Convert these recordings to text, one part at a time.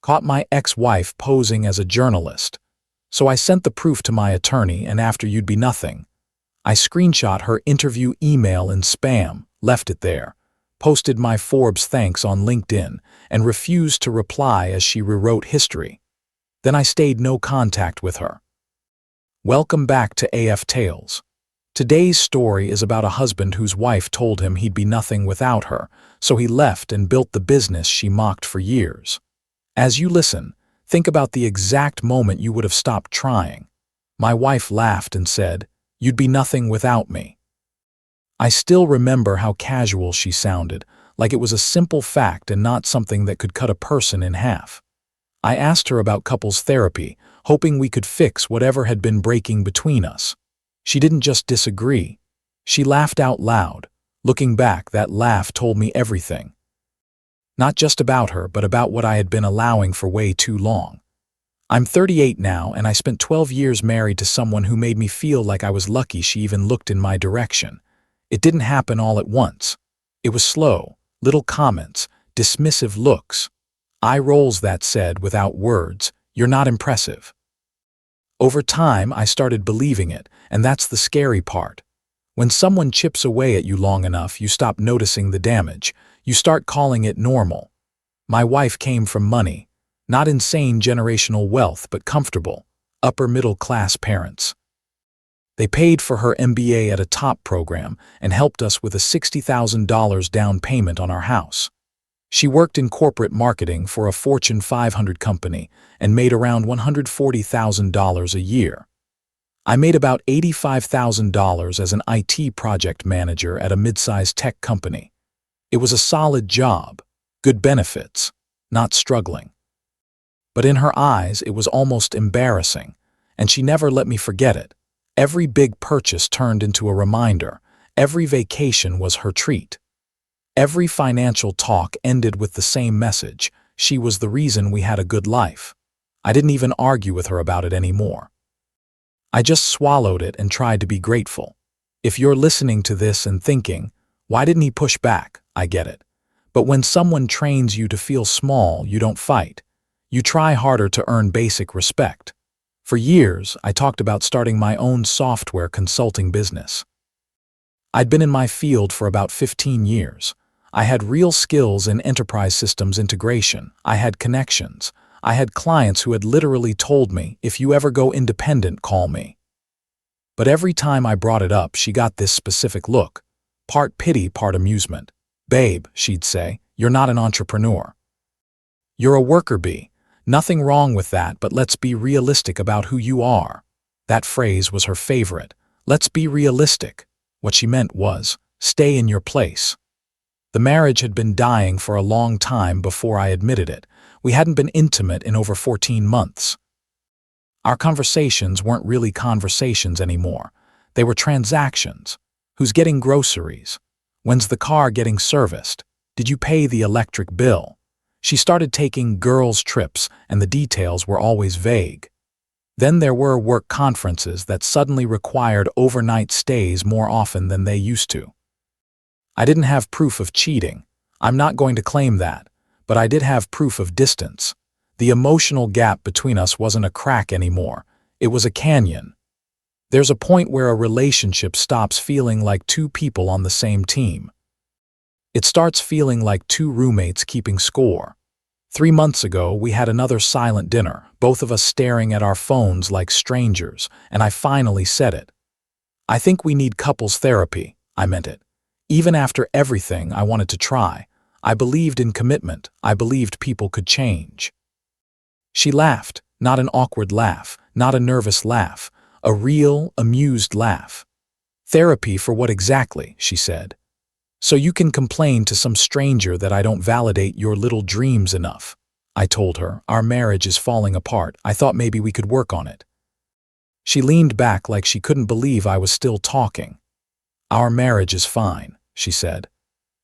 caught my ex-wife posing as a journalist. So I sent the proof to my attorney, and after you'd be nothing. I screenshot her interview email in spam, left it there, posted my Forbes thanks on LinkedIn, and refused to reply as she rewrote history. Then I stayed no contact with her. Welcome back to AF Tales. Today's story is about a husband whose wife told him he'd be nothing without her, so he left and built the business she mocked for years. As you listen, think about the exact moment you would have stopped trying. My wife laughed and said, "You'd be nothing without me." I still remember how casual she sounded, like it was a simple fact and not something that could cut a person in half. I asked her about couples therapy, hoping we could fix whatever had been breaking between us. She didn't just disagree. She laughed out loud. Looking back, that laugh told me everything. Not just about her, but about what I had been allowing for way too long. I'm 38 now, and I spent 12 years married to someone who made me feel like I was lucky she even looked in my direction. It didn't happen all at once. It was slow, little comments, dismissive looks. Eye rolls that said, without words, "You're not impressive." Over time, I started believing it, and that's the scary part. When someone chips away at you long enough, you stop noticing the damage. You start calling it normal. My wife came from money. Not insane generational wealth, but comfortable, upper-middle-class parents. They paid for her MBA at a top program and helped us with a $60,000 down payment on our house. She worked in corporate marketing for a Fortune 500 company and made around $140,000 a year. I made about $85,000 as an IT project manager at a mid-sized tech company. It was a solid job, good benefits, not struggling. But in her eyes, it was almost embarrassing, and she never let me forget it. Every big purchase turned into a reminder. Every vacation was her treat. Every financial talk ended with the same message. She was the reason we had a good life. I didn't even argue with her about it anymore. I just swallowed it and tried to be grateful. If you're listening to this and thinking, "Why didn't he push back?" I get it. But when someone trains you to feel small, you don't fight. You try harder to earn basic respect. For years, I talked about starting my own software consulting business. I'd been in my field for about 15 years. I had real skills in enterprise systems integration. I had connections. I had clients who had literally told me, "If you ever go independent, call me." But every time I brought it up, she got this specific look. Part pity, part amusement. "Babe," she'd say, "you're not an entrepreneur. You're a worker bee. Nothing wrong with that, but let's be realistic about who you are." That phrase was her favorite. Let's be realistic. What she meant was, stay in your place. The marriage had been dying for a long time before I admitted it. We hadn't been intimate in over 14 months. Our conversations weren't really conversations anymore. They were transactions. Who's getting groceries? When's the car getting serviced? Did you pay the electric bill? She started taking girls' trips, and the details were always vague. Then there were work conferences that suddenly required overnight stays more often than they used to. I didn't have proof of cheating. I'm not going to claim that, but I did have proof of distance. The emotional gap between us wasn't a crack anymore. It was a canyon. There's a point where a relationship stops feeling like two people on the same team. It starts feeling like two roommates keeping score. 3 months ago, we had another silent dinner, both of us staring at our phones like strangers, and I finally said it. "I think we need couples therapy." I meant it. Even after everything I wanted to try, I believed in commitment. I believed people could change. She laughed, not an awkward laugh, not a nervous laugh, a real, amused laugh. "Therapy for what exactly?" she said. "So you can complain to some stranger that I don't validate your little dreams enough." I told her, "Our marriage is falling apart. I thought maybe we could work on it." She leaned back like she couldn't believe I was still talking. "Our marriage is fine," she said.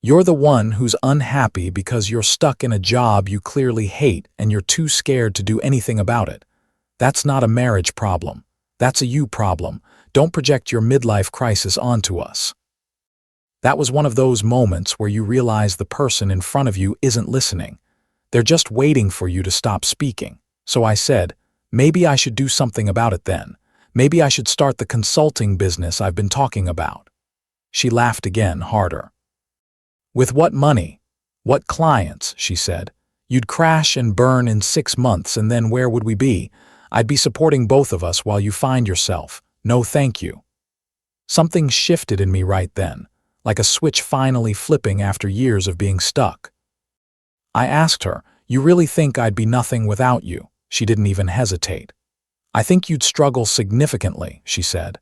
"You're the one who's unhappy because you're stuck in a job you clearly hate and you're too scared to do anything about it. That's not a marriage problem. That's a you problem. Don't project your midlife crisis onto us." That was one of those moments where you realize the person in front of you isn't listening. They're just waiting for you to stop speaking. So I said, maybe I should do something about it then. Maybe I should start the consulting business I've been talking about. She laughed again, harder. With what money? What clients? She said. You'd crash and burn in 6 months, and then where would we be? I'd be supporting both of us while you find yourself. No thank you. Something shifted in me right then, like a switch finally flipping after years of being stuck. I asked her, you really think I'd be nothing without you? She didn't even hesitate. I think you'd struggle significantly, she said.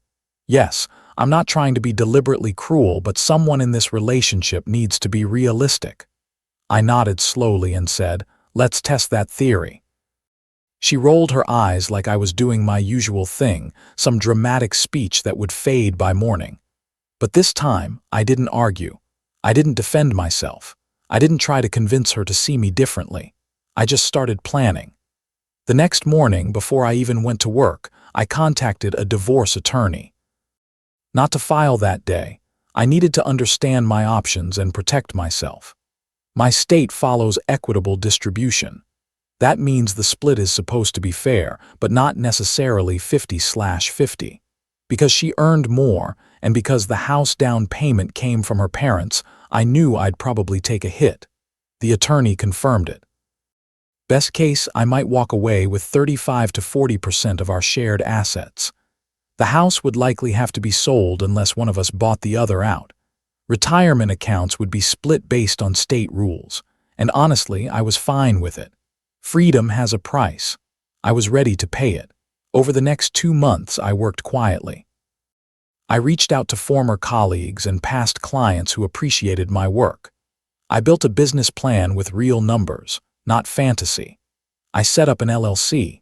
Yes, I'm not trying to be deliberately cruel, but someone in this relationship needs to be realistic. I nodded slowly and said, let's test that theory. She rolled her eyes like I was doing my usual thing, some dramatic speech that would fade by morning. But this time, I didn't argue. I didn't defend myself. I didn't try to convince her to see me differently. I just started planning. The next morning, before I even went to work, I contacted a divorce attorney. Not to file that day. I needed to understand my options and protect myself. My state follows equitable distribution. That means the split is supposed to be fair, but not necessarily 50/50. Because she earned more, and because the house down payment came from her parents, I knew I'd probably take a hit. The attorney confirmed it. Best case, I might walk away with 35 to 40% of our shared assets. The house would likely have to be sold unless one of us bought the other out. Retirement accounts would be split based on state rules, and honestly, I was fine with it. Freedom has a price. I was ready to pay it. Over the next 2 months, I worked quietly. I reached out to former colleagues and past clients who appreciated my work. I built a business plan with real numbers, not fantasy. I set up an LLC.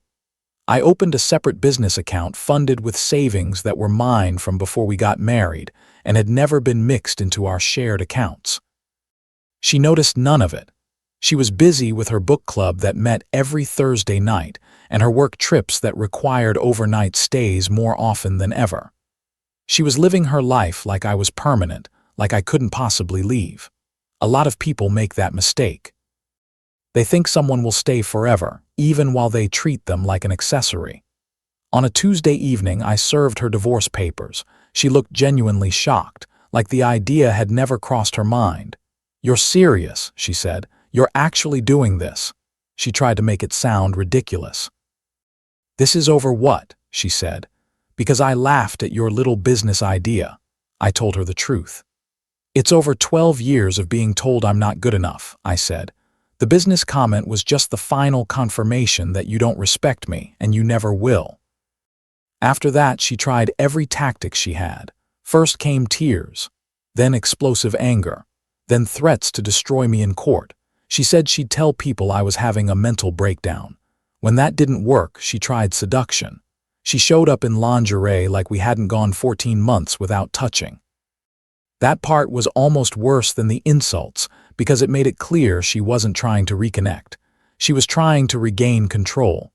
I opened a separate business account funded with savings that were mine from before we got married and had never been mixed into our shared accounts. She noticed none of it. She was busy with her book club that met every Thursday night and her work trips that required overnight stays more often than ever. She was living her life like I was permanent, like I couldn't possibly leave. A lot of people make that mistake. They think someone will stay forever, even while they treat them like an accessory. On a Tuesday evening, I served her divorce papers. She looked genuinely shocked, like the idea had never crossed her mind. "You're serious," she said. "You're actually doing this." She tried to make it sound ridiculous. "This is over what?" she said. "Because I laughed at your little business idea." I told her the truth. "It's over 12 years of being told I'm not good enough," I said. "The business comment was just the final confirmation that you don't respect me, and you never will." After that, she tried every tactic she had. First came tears, then explosive anger, then threats to destroy me in court. She said she'd tell people I was having a mental breakdown. When that didn't work, she tried seduction. She showed up in lingerie like we hadn't gone 14 months without touching. That part was almost worse than the insults because it made it clear she wasn't trying to reconnect. She was trying to regain control.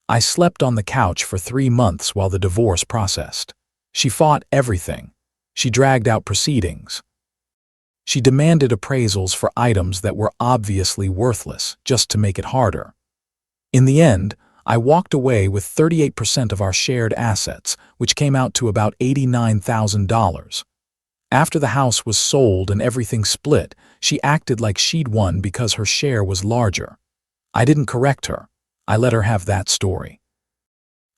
I slept on the couch for 3 months while the divorce processed. She fought everything. She dragged out proceedings. She demanded appraisals for items that were obviously worthless just to make it harder. In the end, I walked away with 38% of our shared assets, which came out to about $89,000. After the house was sold and everything split, she acted like she'd won because her share was larger. I didn't correct her. I let her have that story.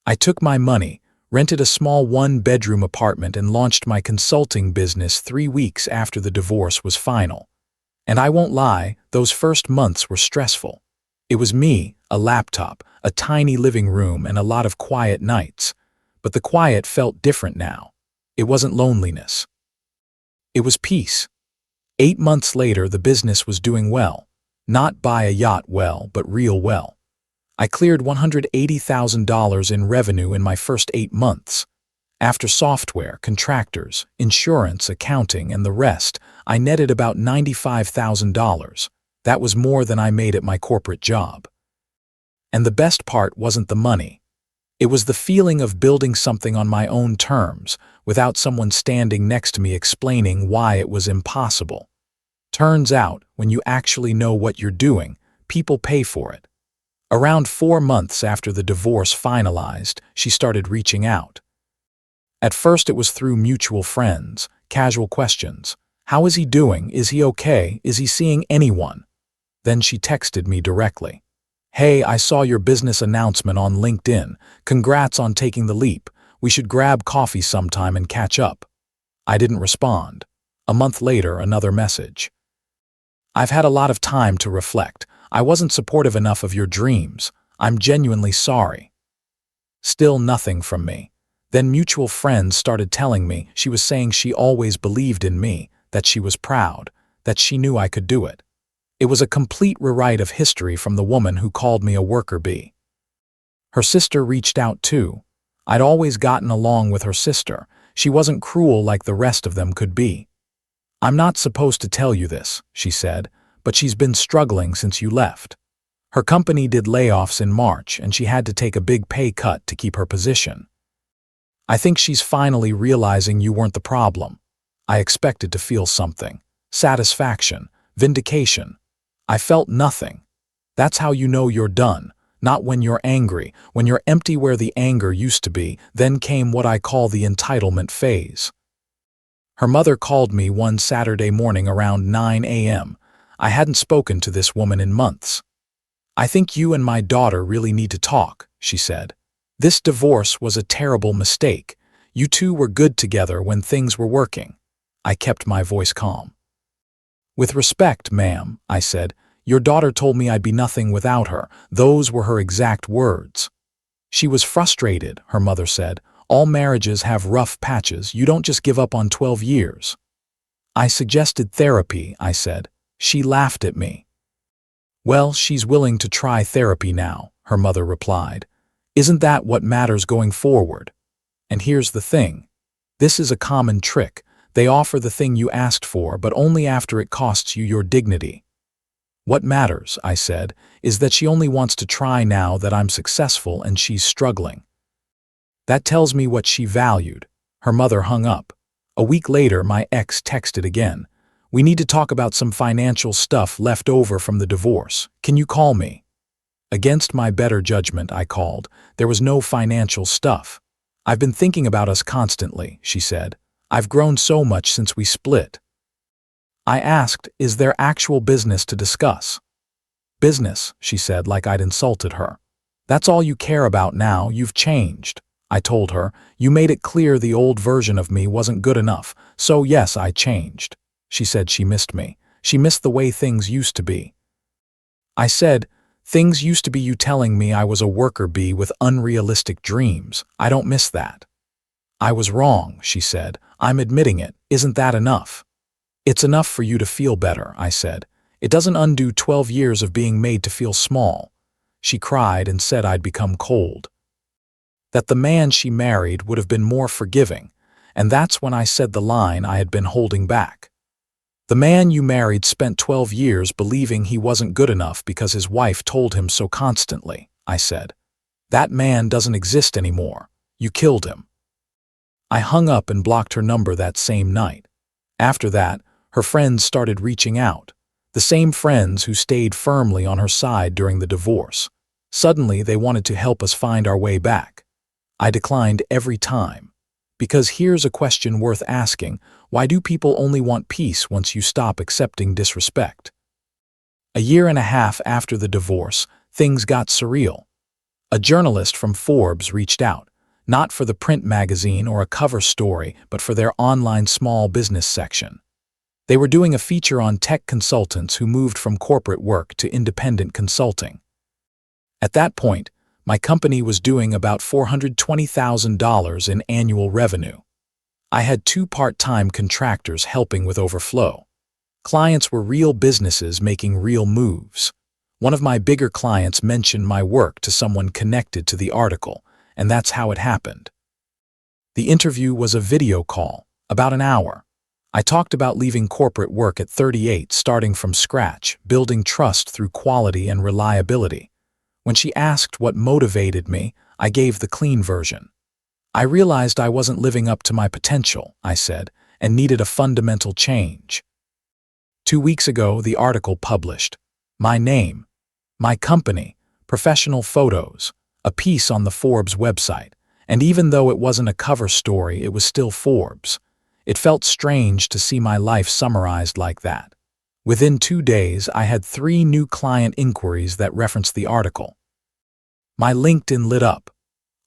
I took my money, rented a small 1-bedroom apartment, and launched my consulting business 3 weeks after the divorce was final. And I won't lie, those first months were stressful. It was me, a laptop, a tiny living room, and a lot of quiet nights. But the quiet felt different now. It wasn't loneliness. It was peace. 8 months later, the business was doing well. Not buy a yacht well, but real well. I cleared $180,000 in revenue in my first 8 months. After software, contractors, insurance, accounting, and the rest, I netted about $95,000. That was more than I made at my corporate job. And the best part wasn't the money. It was the feeling of building something on my own terms, without someone standing next to me explaining why it was impossible. Turns out, when you actually know what you're doing, People pay for it. Around 4 months after the divorce finalized, she started reaching out. At first it was through mutual friends, casual questions. How is he doing? Is he okay? Is he seeing anyone? Then she texted me directly. Hey, I saw your business announcement on LinkedIn. Congrats on taking the leap. We should grab coffee sometime and catch up. I didn't respond. A month later, another message. I've had a lot of time to reflect. I wasn't supportive enough of your dreams. I'm genuinely sorry. Still nothing from me. Then mutual friends started telling me she was saying she always believed in me, that she was proud, that she knew I could do it. It was a complete rewrite of history from the woman who called me a worker bee. Her sister reached out too. I'd always gotten along with her sister. She wasn't cruel like the rest of them could be. I'm not supposed to tell you this, she said, but she's been struggling since you left. Her company did layoffs in March and she had to take a big pay cut to keep her position. I think she's finally realizing you weren't the problem. I expected to feel something. Satisfaction, vindication. I felt nothing. That's how you know you're done, not when you're angry, when you're empty where the anger used to be. Then came what I call the entitlement phase. Her mother called me one Saturday morning around 9 a.m. I hadn't spoken to this woman in months. I think you and my daughter really need to talk, she said. This divorce was a terrible mistake. You two were good together when things were working. I kept my voice calm. With respect, ma'am, I said, your daughter told me I'd be nothing without her. Those were her exact words. She was frustrated, her mother said. All marriages have rough patches. You don't just give up on 12 years. I suggested therapy, I said. She laughed at me. Well, she's willing to try therapy now, her mother replied. Isn't that what matters going forward? And here's the thing. This is a common trick. They offer the thing you asked for, but only after it costs you your dignity. What matters, I said, is that she only wants to try now that I'm successful and she's struggling. That tells me what she valued. Her mother hung up. A week later, my ex texted again. We need to talk about some financial stuff left over from the divorce. Can you call me? Against my better judgment, I called. There was no financial stuff. I've been thinking about us constantly, she said. I've grown so much since we split. I asked, is there actual business to discuss? Business, she said, like I'd insulted her. That's all you care about now. You've changed. I told her. You made it clear the old version of me wasn't good enough. So yes, I changed. She said she missed me. She missed the way things used to be. I said, things used to be you telling me I was a worker bee with unrealistic dreams. I don't miss that. I was wrong, she said. I'm admitting it. Isn't that enough? It's enough for you to feel better, I said. It doesn't undo 12 years of being made to feel small. She cried and said I'd become cold. That the man she married would have been more forgiving, and that's when I said the line I had been holding back. The man you married spent 12 years believing he wasn't good enough because his wife told him so constantly, I said. That man doesn't exist anymore. You killed him. I hung up and blocked her number that same night. After that, her friends started reaching out. The same friends who stayed firmly on her side during the divorce. Suddenly, they wanted to help us find our way back. I declined every time. Because here's a question worth asking. Why do people only want peace once you stop accepting disrespect? A year and a half after the divorce, things got surreal. A journalist from Forbes reached out. Not for the print magazine or a cover story, but for their online small business section. They were doing a feature on tech consultants who moved from corporate work to independent consulting. At that point, my company was doing about $420,000 in annual revenue. I had 2 part-time contractors helping with overflow. Clients were real businesses making real moves. One of my bigger clients mentioned my work to someone connected to the article, and that's how it happened. The interview was a video call, about an hour. I talked about leaving corporate work at 38, starting from scratch, building trust through quality and reliability. When she asked what motivated me, I gave the clean version. I realized I wasn't living up to my potential, I said, and needed a fundamental change. 2 weeks ago, the article published. My name. My company, professional photos, a piece on the Forbes website, and even though it wasn't a cover story, it was still Forbes. It felt strange to see my life summarized like that. Within 2 days, I had 3 new client inquiries that referenced the article. My LinkedIn lit up.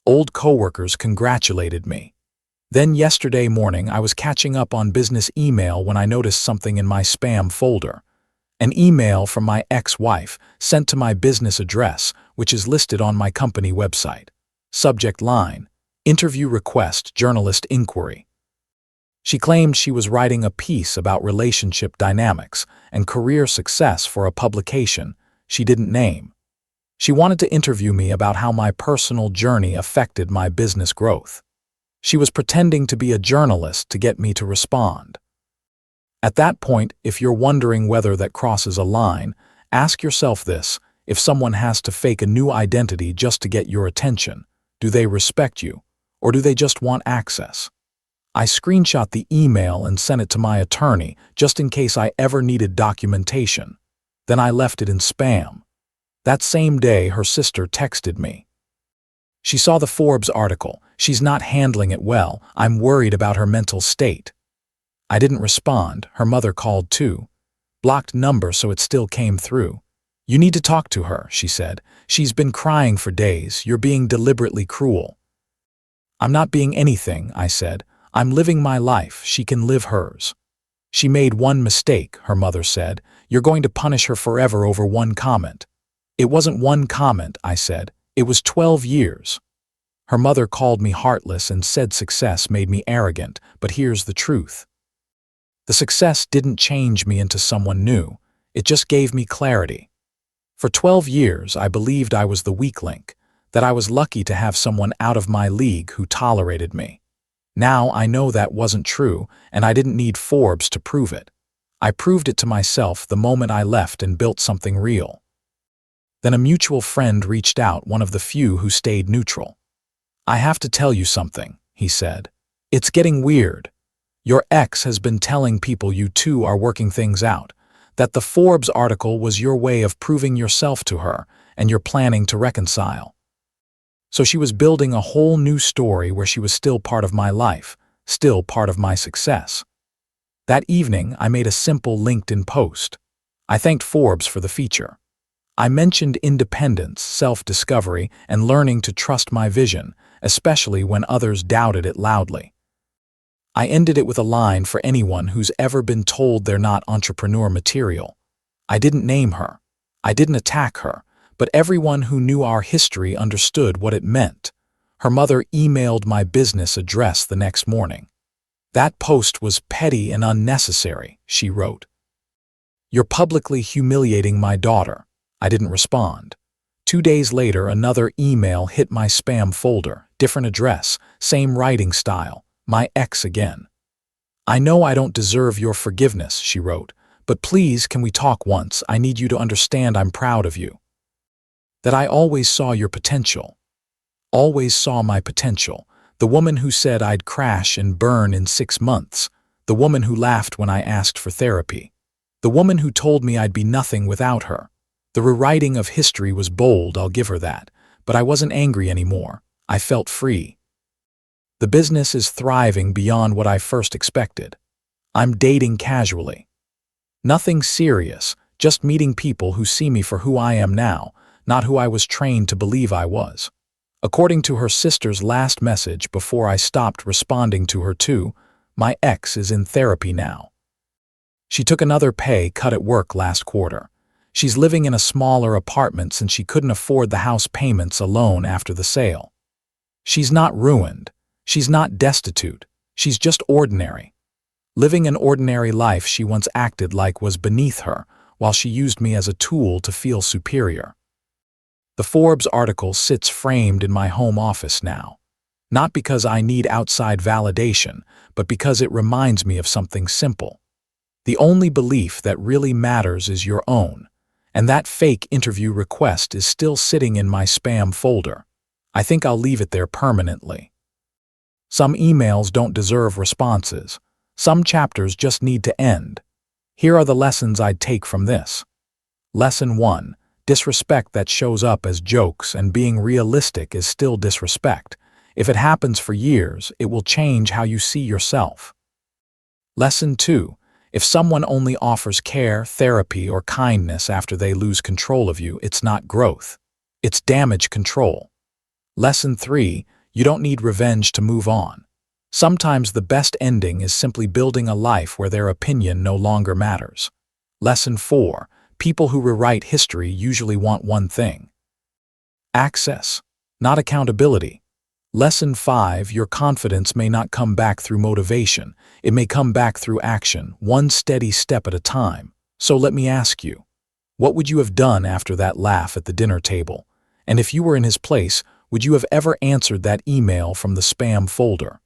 Old coworkers congratulated me. Then yesterday morning, I was catching up on business email when I noticed something in my spam folder. An email from my ex-wife sent to my business address, which is listed on my company website. Subject line: Interview request, journalist inquiry. She claimed she was writing a piece about relationship dynamics and career success for a publication she didn't name. She wanted to interview me about how my personal journey affected my business growth. She was pretending to be a journalist to get me to respond. At that point, if you're wondering whether that crosses a line, ask yourself this: if someone has to fake a new identity just to get your attention, do they respect you, or do they just want access? I screenshot the email and sent it to my attorney just in case I ever needed documentation. Then I left it in spam. That same day, her sister texted me. She saw the Forbes article. She's not handling it well. I'm worried about her mental state. I didn't respond. Her mother called too. Blocked number, so it still came through. You need to talk to her, she said. She's been crying for days. You're being deliberately cruel. I'm not being anything, I said. I'm living my life. She can live hers. She made one mistake, her mother said. You're going to punish her forever over one comment. It wasn't one comment, I said. It was 12 years. Her mother called me heartless and said success made me arrogant, but here's the truth. The success didn't change me into someone new. It just gave me clarity. For 12 years, I believed I was the weak link, that I was lucky to have someone out of my league who tolerated me. Now I know that wasn't true, and I didn't need Forbes to prove it. I proved it to myself the moment I left and built something real. Then a mutual friend reached out, one of the few who stayed neutral. I have to tell you something, he said. It's getting weird. Your ex has been telling people you two are working things out, that the Forbes article was your way of proving yourself to her, and you're planning to reconcile. So she was building a whole new story where she was still part of my life, still part of my success. That evening, I made a simple LinkedIn post. I thanked Forbes for the feature. I mentioned independence, self-discovery, and learning to trust my vision, especially when others doubted it loudly. I ended it with a line for anyone who's ever been told they're not entrepreneur material. I didn't name her. I didn't attack her. But everyone who knew our history understood what it meant. Her mother emailed my business address the next morning. That post was petty and unnecessary, she wrote. You're publicly humiliating my daughter. I didn't respond. 2 days later, another email hit my spam folder, different address, same writing style, my ex again. I know I don't deserve your forgiveness, she wrote, but please, can we talk once? I need you to understand I'm proud of you. That I always saw your potential. Always saw my potential. The woman who said I'd crash and burn in 6 months. The woman who laughed when I asked for therapy. The woman who told me I'd be nothing without her. The rewriting of history was bold, I'll give her that. But I wasn't angry anymore. I felt free. The business is thriving beyond what I first expected. I'm dating casually. Nothing serious, just meeting people who see me for who I am now, not who I was trained to believe I was. According to her sister's last message before I stopped responding to her too, my ex is in therapy now. She took another pay cut at work last quarter. She's living in a smaller apartment since she couldn't afford the house payments alone after the sale. She's not ruined. She's not destitute. She's just ordinary. Living an ordinary life she once acted like was beneath her, while she used me as a tool to feel superior. The Forbes article sits framed in my home office now. Not because I need outside validation, but because it reminds me of something simple. The only belief that really matters is your own, and that fake interview request is still sitting in my spam folder. I think I'll leave it there permanently. Some emails don't deserve responses. Some chapters just need to end. Here are the lessons I'd take from this. Lesson 1. Disrespect that shows up as jokes and being realistic is still disrespect. If it happens for years, it will change how you see yourself. Lesson 2. If someone only offers care, therapy, or kindness after they lose control of you, it's not growth. It's damage control. Lesson 3. You don't need revenge to move on. Sometimes the best ending is simply building a life where their opinion no longer matters. Lesson 4. People who rewrite history usually want one thing: access, not accountability. Lesson 5. Your confidence may not come back through motivation. It may come back through action, one steady step at a time. So let me ask you, what would you have done after that laugh at the dinner table? And if you were in his place, would you have ever answered that email from the spam folder?